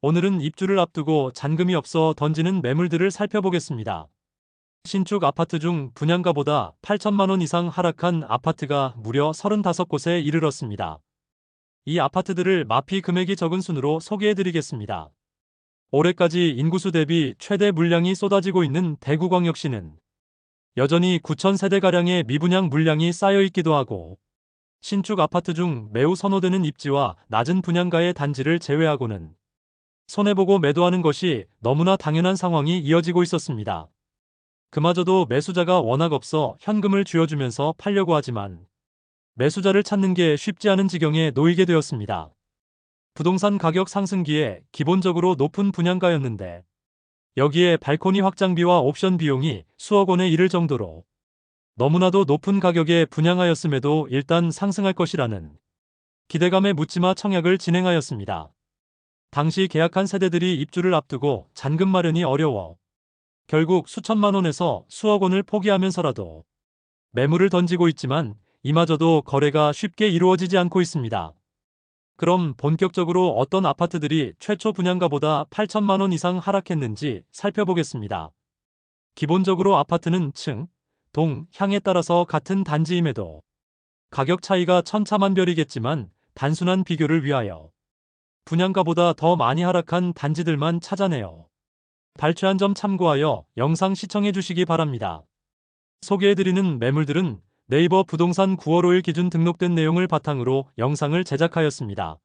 오늘은 입주를 앞두고 잔금이 없어 던지는 매물들을 살펴보겠습니다. 신축 아파트 중 분양가보다 8천만 원 이상 하락한 아파트가 무려 35곳에 이르렀습니다. 이 아파트들을 마피 금액이 적은 순으로 소개해드리겠습니다. 올해까지 인구수 대비 최대 물량이 쏟아지고 있는 대구광역시는 여전히 9천 세대가량의 미분양 물량이 쌓여있기도 하고, 신축 아파트 중 매우 선호되는 입지와 낮은 분양가의 단지를 제외하고는 손해보고 매도하는 것이 너무나 당연한 상황이 이어지고 있었습니다. 그마저도 매수자가 워낙 없어 현금을 쥐어주면서 팔려고 하지만 매수자를 찾는 게 쉽지 않은 지경에 놓이게 되었습니다. 부동산 가격 상승기에 기본적으로 높은 분양가였는데, 여기에 발코니 확장비와 옵션 비용이 수억 원에 이를 정도로 너무나도 높은 가격에 분양하였음에도 일단 상승할 것이라는 기대감에 묻지마 청약을 진행하였습니다. 당시 계약한 세대들이 입주를 앞두고 잔금 마련이 어려워 결국 수천만 원에서 수억 원을 포기하면서라도 매물을 던지고 있지만, 이마저도 거래가 쉽게 이루어지지 않고 있습니다. 그럼 본격적으로 어떤 아파트들이 최초 분양가보다 8천만 원 이상 하락했는지 살펴보겠습니다. 기본적으로 아파트는 층, 동, 향에 따라서 같은 단지임에도 가격 차이가 천차만별이겠지만, 단순한 비교를 위하여 분양가보다 더 많이 하락한 단지들만 찾아내어 발췌한 점 참고하여 영상 시청해 주시기 바랍니다. 소개해드리는 매물들은 네이버 부동산 9월 5일 기준 등록된 내용을 바탕으로 영상을 제작하였습니다.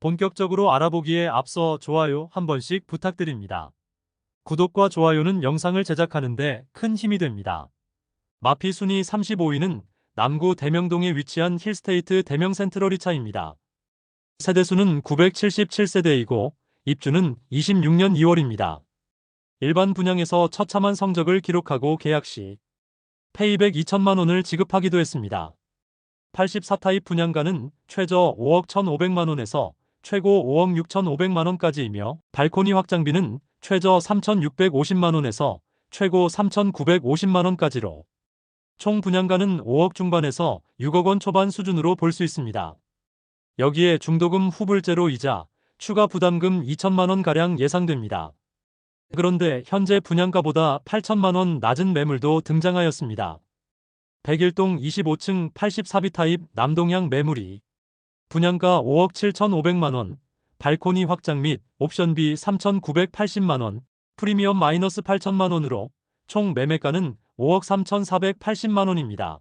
본격적으로 알아보기에 앞서 좋아요 한 번씩 부탁드립니다. 구독과 좋아요는 영상을 제작하는데 큰 힘이 됩니다. 마피 순위 35위는 남구 대명동에 위치한 힐스테이트 대명센트럴이차입니다. 세대수는 977세대이고 입주는 26년 2월입니다. 일반 분양에서 처참한 성적을 기록하고 계약 시 페이백 2천만 원을 지급하기도 했습니다. 84타입 분양가는 최저 5억 1,500만 원에서 최고 5억 6,500만 원까지이며, 발코니 확장비는 최저 3,650만 원에서 최고 3,950만 원까지로 총 분양가는 5억 중반에서 6억 원 초반 수준으로 볼 수 있습니다. 여기에 중도금 후불제로 이자, 추가 부담금 2천만 원가량 예상됩니다. 그런데 현재 분양가보다 8천만 원 낮은 매물도 등장하였습니다. 101동 25층 84비 타입 남동향 매물이 분양가 5억 7,500만 원, 발코니 확장 및 옵션비 3,980만 원, 프리미엄 마이너스 8천만 원으로 총 매매가는 5억 3,480만 원입니다.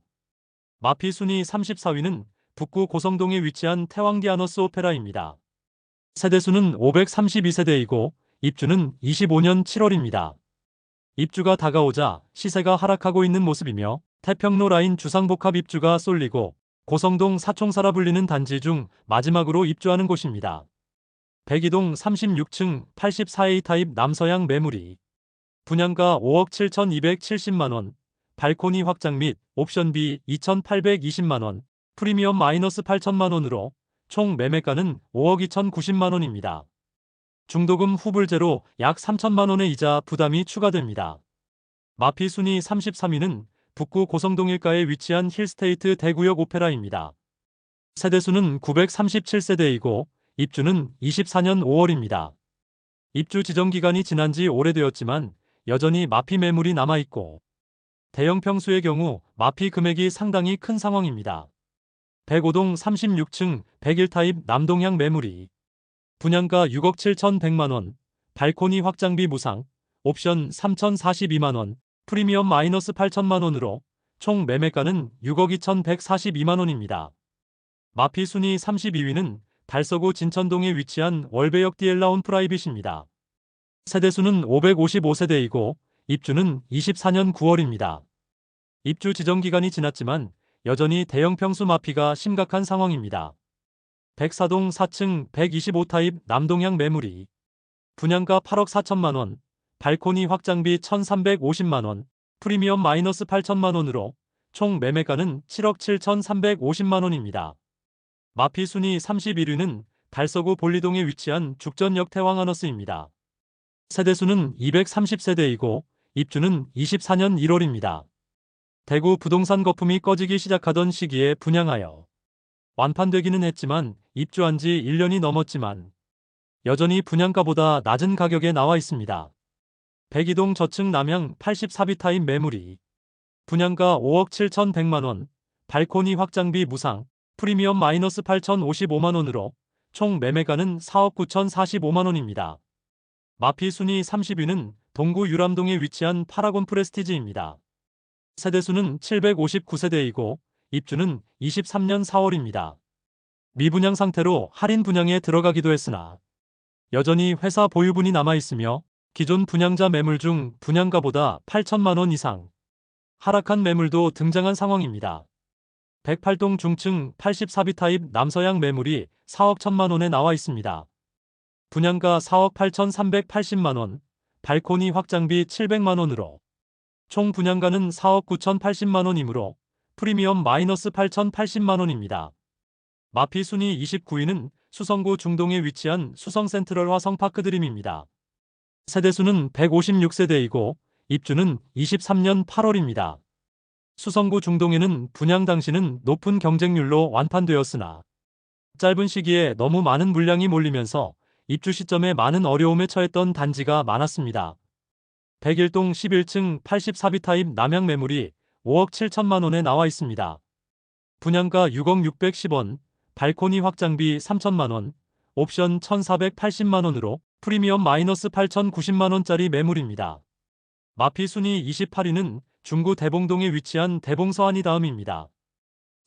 마피 순위 34위는 북구 고성동에 위치한 태왕디 아너스 오페라입니다. 세대수는 532세대이고 입주는 25년 7월입니다. 입주가 다가오자 시세가 하락하고 있는 모습이며, 태평로 라인 주상복합 입주가 쏠리고 고성동 사총사라 불리는 단지 중 마지막으로 입주하는 곳입니다. 102동 36층 84A 타입 남서향 매물이 분양가 5억 7,270만 원, 발코니 확장 및 옵션비 2,820만 원, 프리미엄 마이너스 8천만 원으로 총 매매가는 5억 2,090만 원입니다. 중도금 후불제로 약 3천만 원의 이자 부담이 추가됩니다. 마피 순위 33위는 북구 고성동 일가에 위치한 힐스테이트 대구역 오페라입니다. 세대수는 937세대이고 입주는 24년 5월입니다. 입주 지정 기간이 지난 지 오래되었지만 여전히 마피 매물이 남아있고, 대형 평수의 경우 마피 금액이 상당히 큰 상황입니다. 105동 36층 101타입 남동향 매물이 분양가 6억 7,100만 원, 발코니 확장비 무상, 옵션 3,042만 원, 프리미엄 마이너스 8천만 원으로 총 매매가는 6억 2,142만 원입니다. 마피 순위 32위는 달서구 진천동에 위치한 월배역 디엘라온 프라이빗입니다. 세대수는 555세대이고 입주는 24년 9월입니다. 입주 지정 기간이 지났지만 여전히 대형 평수 마피가 심각한 상황입니다. 104동 4층 125타입 남동향 매물이 분양가 8억 4천만 원, 발코니 확장비 1,350만 원, 프리미엄 마이너스 8천만 원으로 총 매매가는 7억 7,350만 원입니다. 마피 순위 31위는 달서구 볼리동에 위치한 죽전역 태왕아너스입니다. 세대수는 230세대이고 입주는 24년 1월입니다. 대구 부동산 거품이 꺼지기 시작하던 시기에 분양하여 완판되기는 했지만 입주한 지 1년이 넘었지만 여전히 분양가보다 낮은 가격에 나와 있습니다. 백이동 저층 남향 84비타입 매물이 분양가 5억 7,100만원, 발코니 확장비 무상, 프리미엄 마이너스 8,055만원으로 총 매매가는 4억 9,045만원입니다. 마피 순위 30위는 동구 유람동에 위치한 파라곤 프레스티지입니다. 세대수는 759세대이고 입주는 23년 4월입니다. 미분양 상태로 할인 분양에 들어가기도 했으나 여전히 회사 보유분이 남아있으며 기존 분양자 매물 중 분양가보다 8천만원 이상 하락한 매물도 등장한 상황입니다. 108동 중층 84비타입 남서양 매물이 4억 1천만원에 나와 있습니다. 분양가 4억 8,380만원, 발코니 확장비 700만원으로 총 분양가는 4억 9,080만원이므로 프리미엄 마이너스 8,080만원입니다. 마피 순위 29위는 수성구 중동에 위치한 수성센트럴 화성파크드림입니다. 세대수는 156세대이고 입주는 23년 8월입니다. 수성구 중동에는 분양 당시는 높은 경쟁률로 완판되었으나 짧은 시기에 너무 많은 물량이 몰리면서 입주 시점에 많은 어려움에 처했던 단지가 많았습니다. 101동 11층 84비타입 남향 매물이 5억 7천만원에 나와 있습니다. 분양가 6억 610원, 발코니 확장비 3천만원, 옵션 1,480만원으로 프리미엄 마이너스 8,090만원짜리 매물입니다. 마피 순위 28위는 중구 대봉동에 위치한 대봉서안이 다음입니다.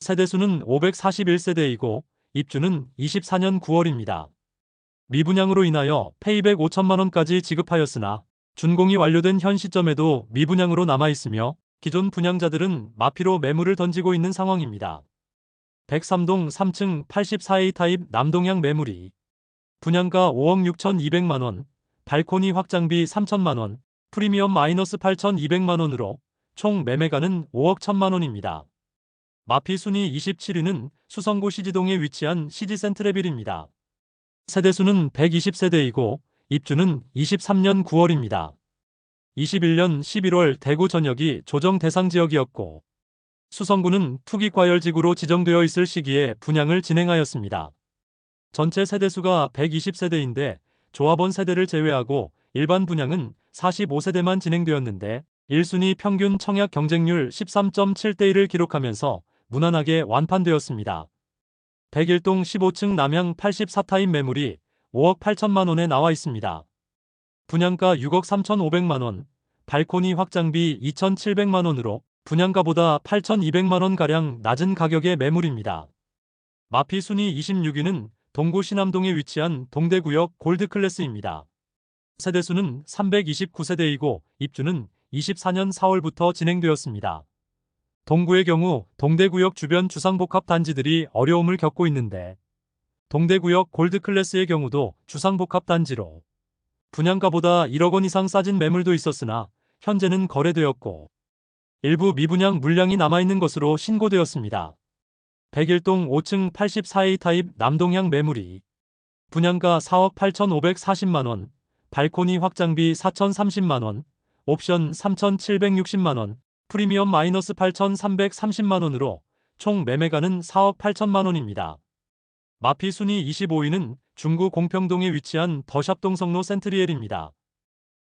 세대수는 541세대이고 입주는 24년 9월입니다. 미분양으로 인하여 페이백 5천만원까지 지급하였으나 준공이 완료된 현 시점에도 미분양으로 남아있으며 기존 분양자들은 마피로 매물을 던지고 있는 상황입니다. 103동 3층 84A 타입 남동향 매물이 분양가 5억 6,200만원, 발코니 확장비 3천만원, 프리미엄 마이너스 8,200만원으로 총 매매가는 5억 1천만원입니다. 마피 순위 27위는 수성구 시지동에 위치한 시지센트레빌입니다. 세대수는 120세대이고 입주는 23년 9월입니다. 21년 11월 대구 전역이 조정 대상 지역이었고 수성구는 투기과열지구로 지정되어 있을 시기에 분양을 진행하였습니다. 전체 세대수가 120세대인데 조합원 세대를 제외하고 일반 분양은 45세대만 진행되었는데 1순위 평균 청약 경쟁률 13.7대1을 기록하면서 무난하게 완판되었습니다. 101동 15층 남향 84타입 매물이 5억 8천만원에 나와 있습니다. 분양가 6억 3,500만원, 발코니 확장비 2,700만원으로 분양가보다 8,200만원가량 낮은 가격의 매물입니다. 마피 순위 26위는 동구 신암동에 위치한 동대구역 골드클래스입니다. 세대수는 329세대이고 입주는 24년 4월부터 진행되었습니다. 동구의 경우 동대구역 주변 주상복합 단지들이 어려움을 겪고 있는데 동대구역 골드클래스의 경우도 주상복합 단지로 분양가보다 1억 원 이상 싸진 매물도 있었으나 현재는 거래되었고 일부 미분양 물량이 남아있는 것으로 신고되었습니다. 101동 5층 84A 타입 남동향 매물이 분양가 4억 8,540만원, 발코니 확장비 4,030만원, 옵션 3,760만원, 프리미엄 마이너스 8,330만원으로 총 매매가는 4억 8천만원입니다. 마피 순위 25위는 중구 공평동에 위치한 더샵동 성로 센트리엘입니다.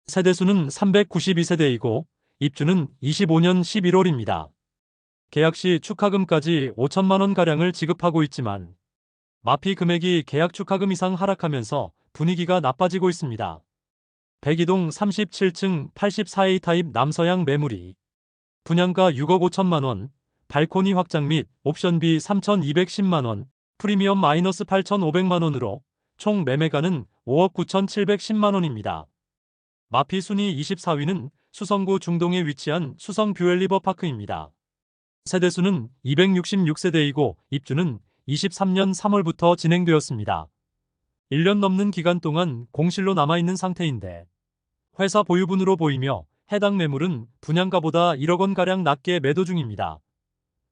세대수는 392세대이고 입주는 25년 11월입니다. 계약 시 축하금까지 5천만원가량을 지급하고 있지만 마피 금액이 계약 축하금 이상 하락하면서 분위기가 나빠지고 있습니다. 102동 37층 84A 타입 남서향 매물이 분양가 6억 5천만원, 발코니 확장 및 옵션비 3,210만원, 프리미엄 마이너스 8,500만원으로 총 매매가는 5억 9,710만원입니다. 마피 순위 24위는 수성구 중동에 위치한 수성 뷰엘리버파크입니다. 세대수는 266세대이고 입주는 23년 3월부터 진행되었습니다. 1년 넘는 기간 동안 공실로 남아있는 상태인데 회사 보유분으로 보이며 해당 매물은 분양가보다 1억 원가량 낮게 매도 중입니다.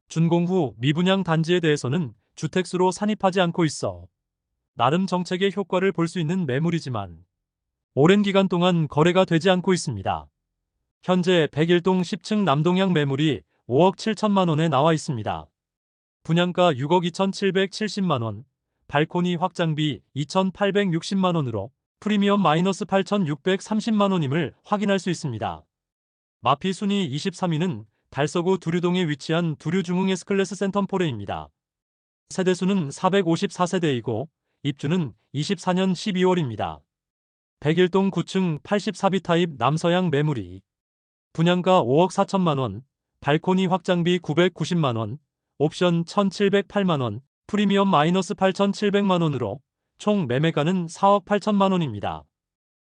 준공 후 미분양 단지에 대해서는 주택수로 산입하지 않고 있어 나름 정책의 효과를 볼 수 있는 매물이지만 오랜 기간 동안 거래가 되지 않고 있습니다. 현재 101동 10층 남동향 매물이 5억 7천만원에 나와 있습니다. 분양가 6억 2,770만원, 발코니 확장비 2,860만원으로 프리미엄 마이너스 8,630만원임을 확인할 수 있습니다. 마피 순위 23위는 달서구 두류동에 위치한 두류중흥 S클래스 센텀포레입니다. 세대수는 454세대이고 입주는 24년 12월입니다. 101동 9층 84비 타입 남서양 매물이 분양가 5억 4천만원, 발코니 확장비 990만원, 옵션 1,708만원, 프리미엄 마이너스 8,700만원으로 총 매매가는 4억 8천만원입니다.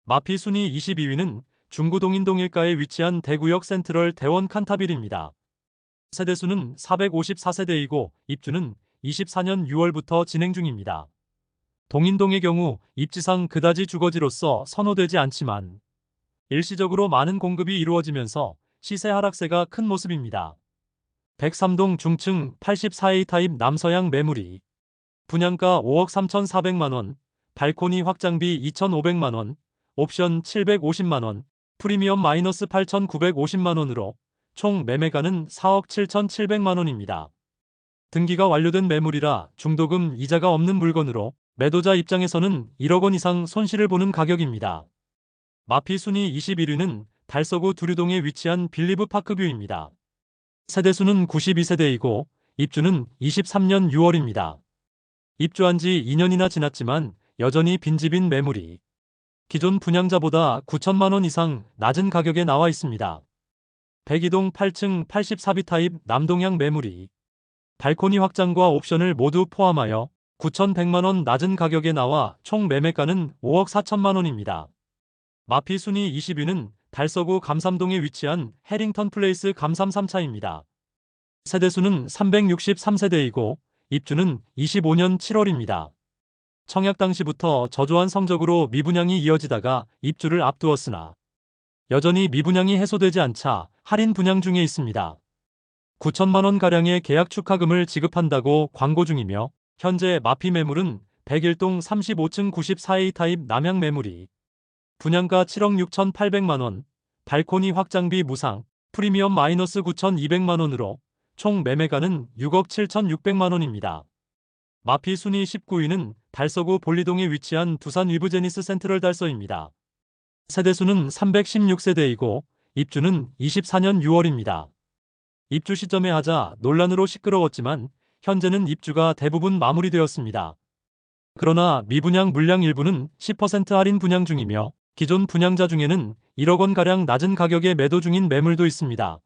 마피 순위 22위는 중구 동인동 1가에 위치한 대구역 센트럴 대원 칸타빌입니다. 세대수는 454세대이고 입주는 24년 6월부터 진행 중입니다. 동인동의 경우 입지상 그다지 주거지로서 선호되지 않지만 일시적으로 많은 공급이 이루어지면서 시세 하락세가 큰 모습입니다. 103동 중층 84A 타입 남서양 매물이 분양가 5억 3,400만원, 발코니 확장비 2,500만원, 옵션 750만원, 프리미엄 마이너스 8,950만원으로 총 매매가는 4억 7,700만원입니다. 등기가 완료된 매물이라 중도금 이자가 없는 물건으로 매도자 입장에서는 1억 원 이상 손실을 보는 가격입니다. 마피 순위 21위는 달서구 두류동에 위치한 빌리브 파크뷰입니다. 세대수는 92세대이고 입주는 23년 6월입니다. 입주한 지 2년이나 지났지만 여전히 빈집인 매물이 기존 분양자보다 9천만원 이상 낮은 가격에 나와 있습니다. 102동 8층 84비 타입 남동향 매물이 발코니 확장과 옵션을 모두 포함하여 9,100만원 낮은 가격에 나와 총 매매가는 5억 4천만원입니다. 마피 순위 20위는 달서구 감삼동에 위치한 해링턴 플레이스 감삼 3차입니다. 세대수는 363세대이고 입주는 25년 7월입니다. 청약 당시부터 저조한 성적으로 미분양이 이어지다가 입주를 앞두었으나 여전히 미분양이 해소되지 않자 할인 분양 중에 있습니다. 9천만원가량의 계약 축하금을 지급한다고 광고 중이며 현재 마피 매물은 101동 35층 94A 타입 남향 매물이 분양가 7억 6,800만원, 발코니 확장비 무상, 프리미엄 마이너스 9,200만원으로 총 매매가는 6억 7,600만원입니다. 마피 순위 19위는 달서구 볼리동에 위치한 두산 위브제니스 센트럴 달서입니다. 세대수는 316세대이고 입주는 24년 6월입니다. 입주 시점에 하자 논란으로 시끄러웠지만 현재는 입주가 대부분 마무리되었습니다. 그러나 미분양 물량 일부는 10% 할인 분양 중이며 기존 분양자 중에는 1억 원가량 낮은 가격에 매도 중인 매물도 있습니다.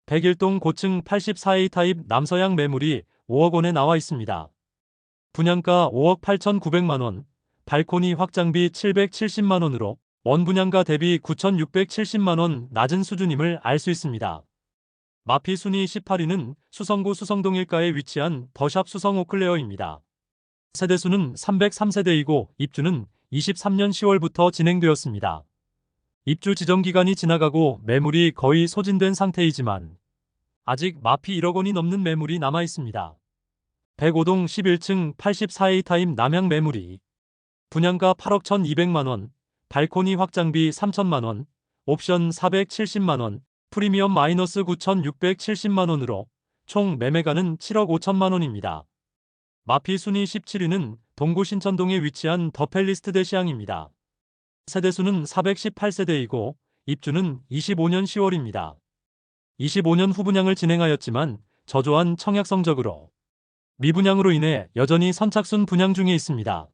101동 고층 84A 타입 남서양 매물이 5억 원에 나와 있습니다. 분양가 5억 8,900만원, 발코니 확장비 770만원으로 원분양가 대비 9,670만원 낮은 수준임을 알 수 있습니다. 마피 순위 18위는 수성구 수성동 1가에 위치한 더샵 수성 오클레어입니다. 세대수는 303세대이고 입주는 23년 10월부터 진행되었습니다. 입주 지정 기간이 지나가고 매물이 거의 소진된 상태이지만 아직 마피 1억 원이 넘는 매물이 남아 있습니다. 105동 11층 84A 타입 남향 매물이 분양가 8억 1,200만원, 발코니 확장비 3천만원, 옵션 470만원, 프리미엄 마이너스 9,670만원으로 총 매매가는 7억 5천만원입니다. 마피 순위 17위는 동구 신천동에 위치한 더 팰리스 대시양입니다. 세대수는 418세대이고 입주는 25년 10월입니다. 25년 후분양을 진행하였지만 저조한 청약 성적으로 미분양으로 인해 여전히 선착순 분양 중에 있습니다.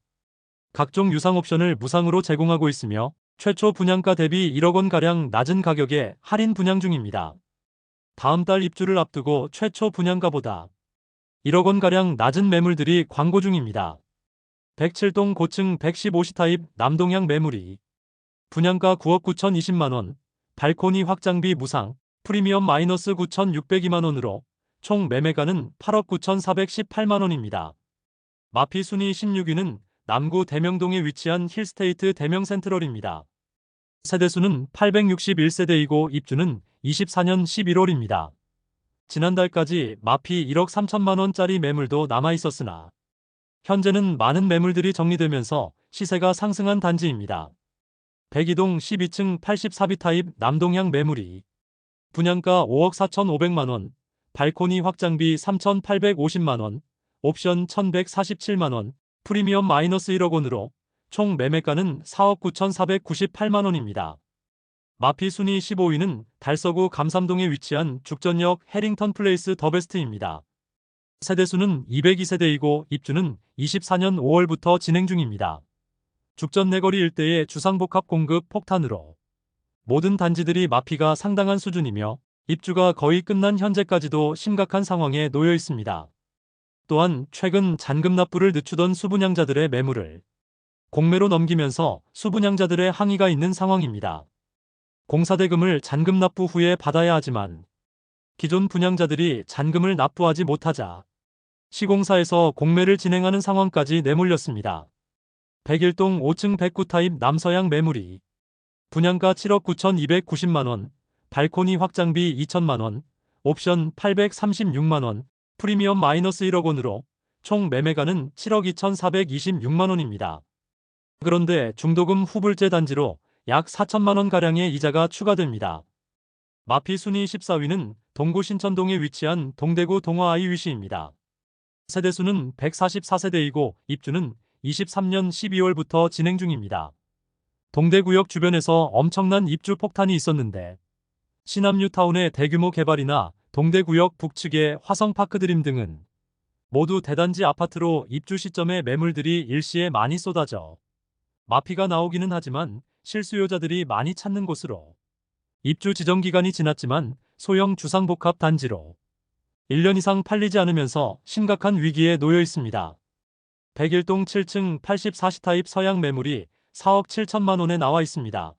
각종 유상 옵션을 무상으로 제공하고 있으며 최초 분양가 대비 1억 원가량 낮은 가격에 할인 분양 중입니다. 다음 달 입주를 앞두고 최초 분양가보다 1억 원가량 낮은 매물들이 광고 중입니다. 107동 고층 115시 타입 남동향 매물이 분양가 9억 9,020만원, 발코니 확장비 무상, 프리미엄 마이너스 9,602만원으로 총 매매가는 8억 9,418만원입니다. 마피 순위 16위는 남구 대명동에 위치한 힐스테이트 대명센트럴입니다. 세대수는 861세대이고 입주는 24년 11월입니다. 지난달까지 마피 1억 3천만원짜리 매물도 남아있었으나 현재는 많은 매물들이 정리되면서 시세가 상승한 단지입니다. 102동 12층 84비 타입 남동향 매물이 분양가 5억 4,500만원, 발코니 확장비 3,850만원, 옵션 1,147만원, 프리미엄 -1억 원으로 총 매매가는 4억 9,498만 원입니다. 마피 순위 15위는 달서구 감삼동에 위치한 죽전역 해링턴 플레이스 더베스트입니다. 세대수는 202세대이고 입주는 24년 5월부터 진행 중입니다. 죽전 내거리 일대의 주상복합 공급 폭탄으로 모든 단지들이 마피가 상당한 수준이며 입주가 거의 끝난 현재까지도 심각한 상황에 놓여 있습니다. 또한 최근 잔금 납부를 늦추던 수분양자들의 매물을 공매로 넘기면서 수분양자들의 항의가 있는 상황입니다. 공사대금을 잔금 납부 후에 받아야 하지만 기존 분양자들이 잔금을 납부하지 못하자 시공사에서 공매를 진행하는 상황까지 내몰렸습니다. 101동 5층 109 타입 남서양 매물이 분양가 7억 9,290만 원, 발코니 확장비 2천만 원, 옵션 836만 원, 프리미엄 -1억 원으로 총 매매가는 7억 2,426만 원입니다. 그런데 중도금 후불제 단지로 약 4천만 원가량의 이자가 추가됩니다. 마피 순위 14위는 동구 신천동에 위치한 동대구 동화아이위시입니다. 세대수는 144세대이고 입주는 23년 12월부터 진행 중입니다. 동대구역 주변에서 엄청난 입주 폭탄이 있었는데 신암뉴타운의 대규모 개발이나 동대구역 북측의 화성파크드림 등은 모두 대단지 아파트로 입주 시점에 매물들이 일시에 많이 쏟아져 마피가 나오기는 하지만 실수요자들이 많이 찾는 곳으로 입주 지정 기간이 지났지만 소형 주상복합 단지로 1년 이상 팔리지 않으면서 심각한 위기에 놓여 있습니다. 101동 7층 84시 타입 서양 매물이 4억 7천만 원에 나와 있습니다.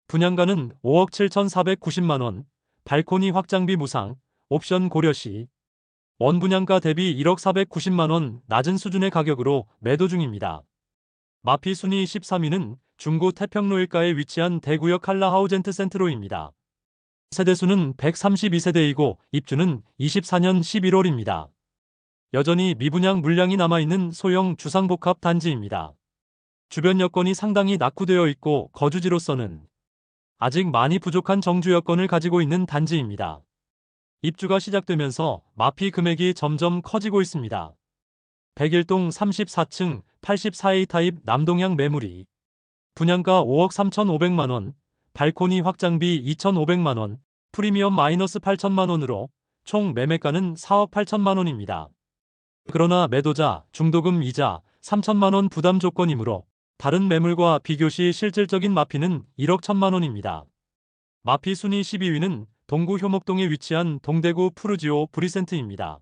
분양가는 5억 7,490만 원, 발코니 확장비 무상, 옵션 고려시, 원분양가 대비 1억 490만 원 낮은 수준의 가격으로 매도 중입니다. 마피 순위 13위는 중구 태평로 일가에 위치한 대구역 칼라하우젠트 센트로입니다. 세대수는 132세대이고 입주는 24년 11월입니다. 여전히 미분양 물량이 남아있는 소형 주상복합 단지입니다. 주변 여건이 상당히 낙후되어 있고 거주지로서는 아직 많이 부족한 정주 여건을 가지고 있는 단지입니다. 입주가 시작되면서 마피 금액이 점점 커지고 있습니다. 101동 34층 84A 타입 남동향 매물이 분양가 5억 3,500만 원, 발코니 확장비 2,500만 원, 프리미엄 -8천만 원으로 총 매매가는 4억 8천만 원입니다. 그러나 매도자 중도금 이자 3천만 원 부담 조건이므로 다른 매물과 비교시 실질적인 마피는 1억 1천만 원입니다. 마피 순위 12위는 동구 효목동에 위치한 동대구 푸르지오 브리센트입니다.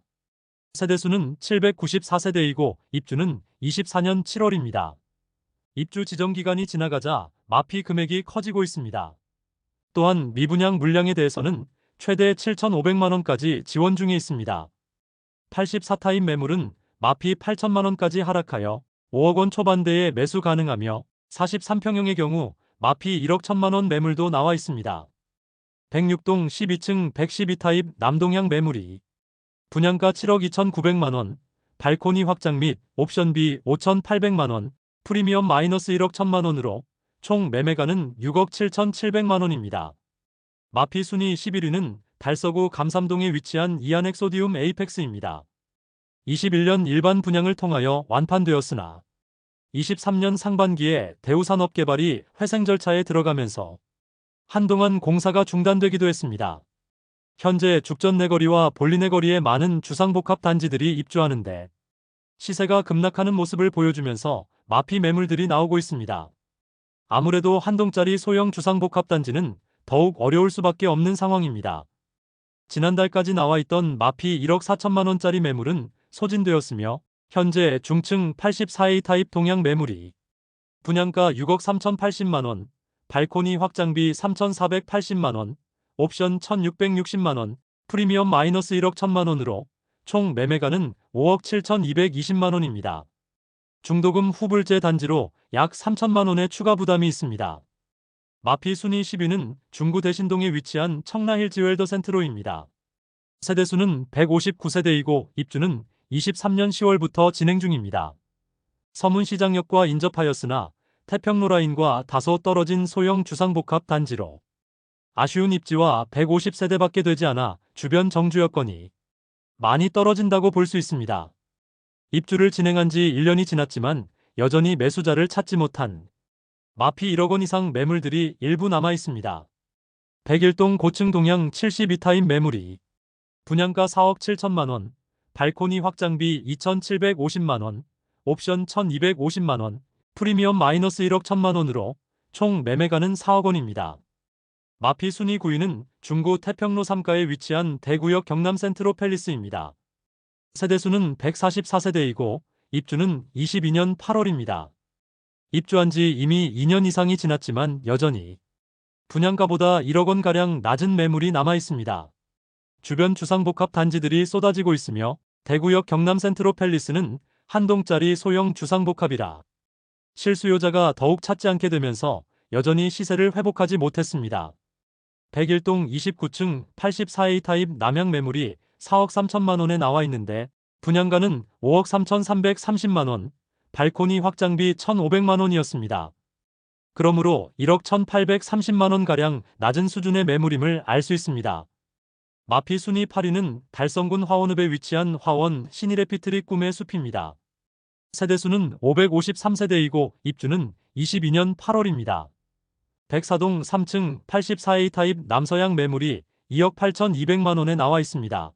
세대수는 794세대이고 입주는 24년 7월입니다. 입주 지정 기간이 지나가자 마피 금액이 커지고 있습니다. 또한 미분양 물량에 대해서는 최대 7,500만 원까지 지원 중에 있습니다. 84타입 매물은 마피 8천만 원까지 하락하여 5억 원 초반대에 매수 가능하며 43평형의 경우 마피 1억 1천만 원 매물도 나와 있습니다. 106동 12층 112타입 남동향 매물이 분양가 7억 2,900만 원, 발코니 확장 및 옵션비 5,800만 원, 프리미엄 -1억 1천만 원으로 총 매매가는 6억 7,700만 원입니다. 마피 순위 11위는 달서구 감삼동에 위치한 이안엑소디움 에이펙스입니다. 21년 일반 분양을 통하여 완판되었으나 23년 상반기에 대우산업개발이 회생 절차에 들어가면서 한동안 공사가 중단되기도 했습니다. 현재 죽전 내거리와 볼리 내거리에 많은 주상복합 단지들이 입주하는데 시세가 급락하는 모습을 보여주면서 마피 매물들이 나오고 있습니다. 아무래도 한동짜리 소형 주상복합 단지는 더욱 어려울 수밖에 없는 상황입니다. 지난달까지 나와 있던 마피 1억 4천만 원짜리 매물은 소진되었으며 현재 중층 84A 타입 동향 매물이 분양가 6억 3,080만 원, 발코니 확장비 3,480만 원, 옵션 1,660만 원, 프리미엄 -1억 1천만 원으로 총 매매가는 5억 7,220만 원입니다. 중도금 후불제 단지로 약 3천만 원의 추가 부담이 있습니다. 마피 순위 10위는 중구 대신동에 위치한 청라힐즈웰더 센트로입니다. 세대수는 159세대이고 입주는 23년 10월부터 진행 중입니다. 서문시장역과 인접하였으나 태평로 라인과 다소 떨어진 소형 주상복합 단지로 아쉬운 입지와 150세대밖에 되지 않아 주변 정주 여건이 많이 떨어진다고 볼 수 있습니다. 입주를 진행한 지 1년이 지났지만 여전히 매수자를 찾지 못한 마피 1억 원 이상 매물들이 일부 남아 있습니다. 백일동 고층 동양 72타입 매물이 분양가 4억 7천만 원, 발코니 확장비 2,750만 원, 옵션 1,250만 원, 프리미엄 마이너스 1억 1천만 원으로 총 매매가는 4억 원입니다. 마피 순위 9위는 중구 태평로 3가에 위치한 대구역 경남 센트로 팰리스입니다. 세대수는 144세대이고 입주는 22년 8월입니다. 입주한 지 이미 2년 이상이 지났지만 여전히 분양가보다 1억 원가량 낮은 매물이 남아 있습니다. 주변 주상복합 단지들이 쏟아지고 있으며 대구역 경남 센트로 팰리스는 한 동짜리 소형 주상복합이라 실수요자가 더욱 찾지 않게 되면서 여전히 시세를 회복하지 못했습니다. 백일동 29층 84A 타입 남양 매물이 4억 3천만 원에 나와 있는데 분양가는 5억 3,330만 원, 발코니 확장비 1,500만 원이었습니다. 그러므로 1억 1,830만 원가량 낮은 수준의 매물임을 알 수 있습니다. 마피 순위 8위는 달성군 화원읍에 위치한 화원 신일에피트리 꿈의 숲입니다. 세대수는 553세대이고 입주는 22년 8월입니다. 백사동 3층 84A 타입 남서양 매물이 2억 8,200만 원에 나와 있습니다.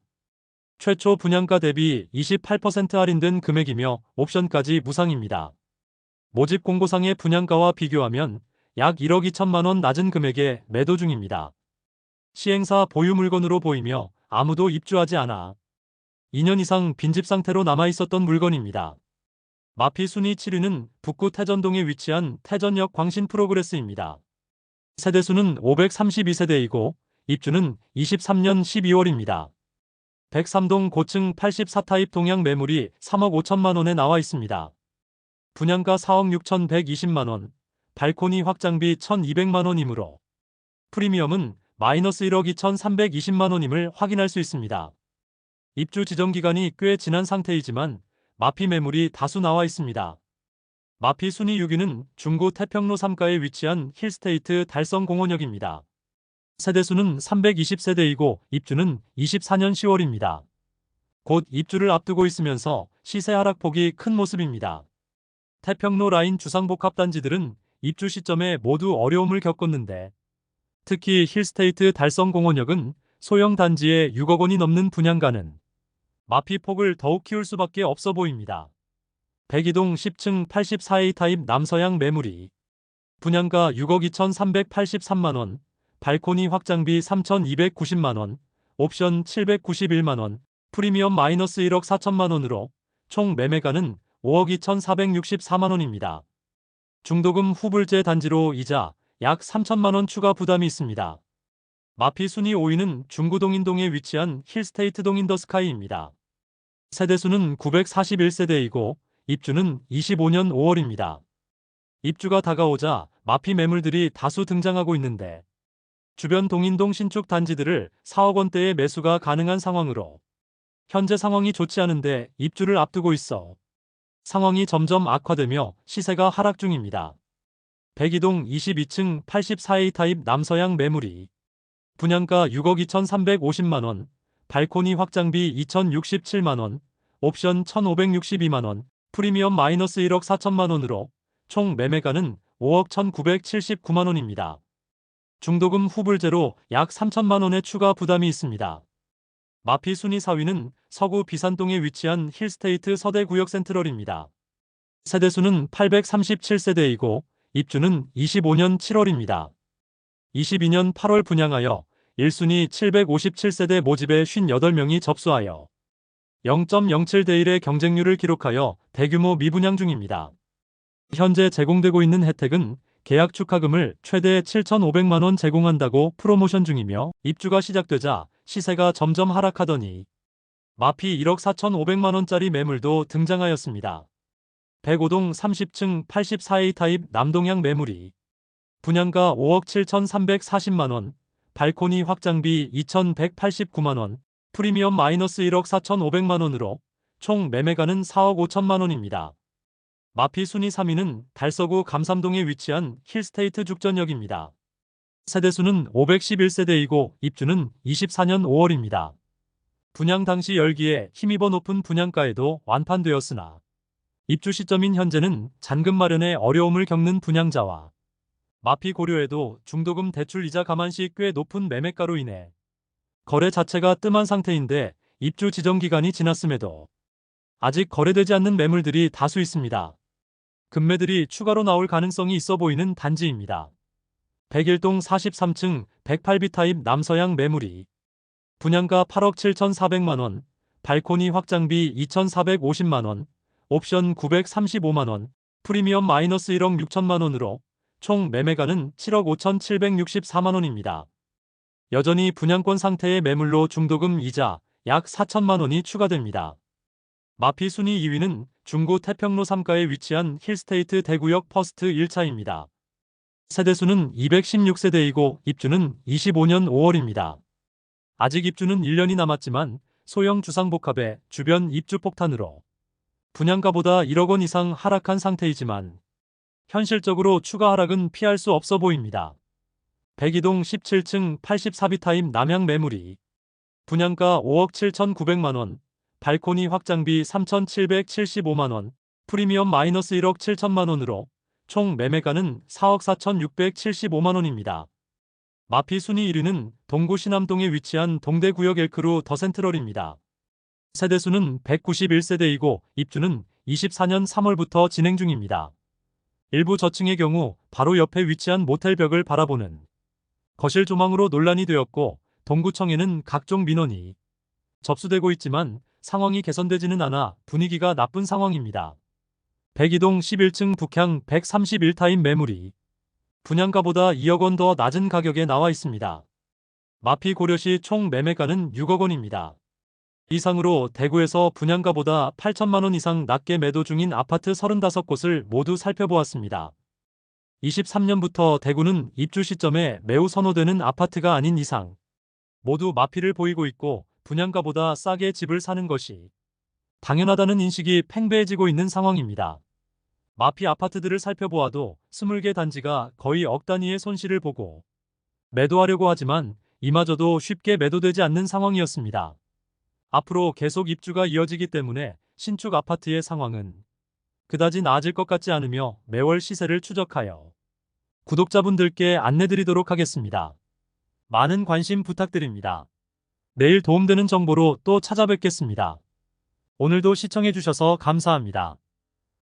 최초 분양가 대비 28% 할인된 금액이며 옵션까지 무상입니다. 모집 공고상의 분양가와 비교하면 약 1억 2천만 원 낮은 금액에 매도 중입니다. 시행사 보유 물건으로 보이며 아무도 입주하지 않아 2년 이상 빈집 상태로 남아 있었던 물건입니다. 마피 순위 7위는 북구 태전동에 위치한 태전역 광신 프로그레스입니다. 세대수는 532세대이고 입주는 23년 12월입니다. 103동 고층 84타입 동양 매물이 3억 5천만 원에 나와 있습니다. 분양가 4억 6,120만 원, 발코니 확장비 1,200만 원이므로 프리미엄은 마이너스 1억 2,320만 원임을 확인할 수 있습니다. 입주 지정 기간이 꽤 지난 상태이지만 마피 매물이 다수 나와 있습니다. 마피 순위 6위는 중구 태평로 3가에 위치한 힐스테이트 달성공원역입니다. 세대수는 320세대이고 입주는 24년 10월입니다. 곧 입주를 앞두고 있으면서 시세 하락폭이 큰 모습입니다. 태평로 라인 주상복합 단지들은 입주 시점에 모두 어려움을 겪었는데 특히 힐스테이트 달성공원역은 소형 단지에 6억 원이 넘는 분양가는 마피 폭을 더욱 키울 수밖에 없어 보입니다. 백이동 10층 84A 타입 남서양 매물이 분양가 6억 2,383만 원, 발코니 확장비 3,290만 원, 옵션 791만 원, 프리미엄 마이너스 1억 4천만 원으로 총 매매가는 5억 2,464만 원입니다. 중도금 후불제 단지로 이자 약 3천만 원 추가 부담이 있습니다. 마피 순위 5위는 중구동인동에 위치한 힐스테이트 동인더스카이입니다. 세대수는 941세대이고 입주는 25년 5월입니다. 입주가 다가오자 마피 매물들이 다수 등장하고 있는데 주변 동인동 신축 단지들을 4억 원대의 매수가 가능한 상황으로 현재 상황이 좋지 않은데 입주를 앞두고 있어 상황이 점점 악화되며 시세가 하락 중입니다. 백이동 22층 84A 타입 남서양 매물이 분양가 6억 2,350만 원, 발코니 확장비 2,067만 원, 옵션 1,562만 원, 프리미엄 마이너스 1억 4천만 원으로 총 매매가는 5억 1,979만 원입니다. 중도금 후불제로 약 3천만 원의 추가 부담이 있습니다. 마피 순위 4위는 서구 비산동에 위치한 힐스테이트 서대구역 센트럴입니다. 세대수는 837세대이고 입주는 25년 7월입니다. 22년 8월 분양하여 1순위 757세대 모집에 58명이 접수하여 0.07대 1의 경쟁률을 기록하여 대규모 미분양 중입니다. 현재 제공되고 있는 혜택은 계약 축하금을 최대 7,500만 원 제공한다고 프로모션 중이며 입주가 시작되자 시세가 점점 하락하더니 마피 1억 4,500만 원짜리 매물도 등장하였습니다. 105동 30층 84A 타입 남동향 매물이 분양가 5억 7,340만 원, 발코니 확장비 2,189만 원, 프리미엄 마이너스 1억 4,500만 원으로 총 매매가는 4억 5천만 원입니다. 마피 순위 3위는 달서구 감삼동에 위치한 힐스테이트 죽전역입니다. 세대수는 511세대이고 입주는 24년 5월입니다. 분양 당시 열기에 힘입어 높은 분양가에도 완판되었으나 입주 시점인 현재는 잔금 마련에 어려움을 겪는 분양자와 마피 고려에도 중도금 대출 이자 감안 시 꽤 높은 매매가로 인해 거래 자체가 뜸한 상태인데 입주 지정 기간이 지났음에도 아직 거래되지 않는 매물들이 다수 있습니다. 급매들이 추가로 나올 가능성이 있어 보이는 단지입니다. 101동 43층 108B 타입 남서양 매물이 분양가 8억 7,400만원, 발코니 확장비 2,450만원, 옵션 935만원, 프리미엄 마이너스 1억 6천만원으로 총 매매가는 7억 5,764만원입니다. 여전히 분양권 상태의 매물로 중도금 이자 약 4천만원이 추가됩니다. 마피 순위 2위는 중구 태평로 3가에 위치한 힐스테이트 대구역 퍼스트 1차입니다. 세대수는 216세대이고 입주는 25년 5월입니다. 아직 입주는 1년이 남았지만 소형 주상복합의 주변 입주 폭탄으로 분양가보다 1억 원 이상 하락한 상태이지만 현실적으로 추가 하락은 피할 수 없어 보입니다. 102동 17층 84B 타입 남향 매물이 분양가 5억 7,900만원, 발코니 확장비 3,775만원, 프리미엄 마이너스 1억 7천만원으로 총 매매가는 4억 4,675만원입니다. 마피 순위 1위는 동구 신암동에 위치한 동대구역 엘크루 더 센트럴입니다. 세대수는 191세대이고 입주는 24년 3월부터 진행 중입니다. 일부 저층의 경우 바로 옆에 위치한 모텔벽을 바라보는 거실 조망으로 논란이 되었고 동구청에는 각종 민원이 접수되고 있지만 상황이 개선되지는 않아 분위기가 나쁜 상황입니다. 102동 11층 북향 131타입 매물이 분양가보다 2억 원 더 낮은 가격에 나와 있습니다. 마피 고려시 총 매매가는 6억 원입니다. 이상으로 대구에서 분양가보다 8천만 원 이상 낮게 매도 중인 아파트 35곳을 모두 살펴보았습니다. 23년부터 대구는 입주 시점에 매우 선호되는 아파트가 아닌 이상 모두 마피를 보이고 있고 분양가보다 싸게 집을 사는 것이 당연하다는 인식이 팽배해지고 있는 상황입니다. 마피 아파트들을 살펴보아도 20개 단지가 거의 억 단위의 손실을 보고 매도하려고 하지만 이마저도 쉽게 매도되지 않는 상황이었습니다. 앞으로 계속 입주가 이어지기 때문에 신축 아파트의 상황은 그다지 나아질 것 같지 않으며 매월 시세를 추적하여 구독자분들께 안내드리도록 하겠습니다. 많은 관심 부탁드립니다. 내일 도움되는 정보로 또 찾아뵙겠습니다. 오늘도 시청해주셔서 감사합니다.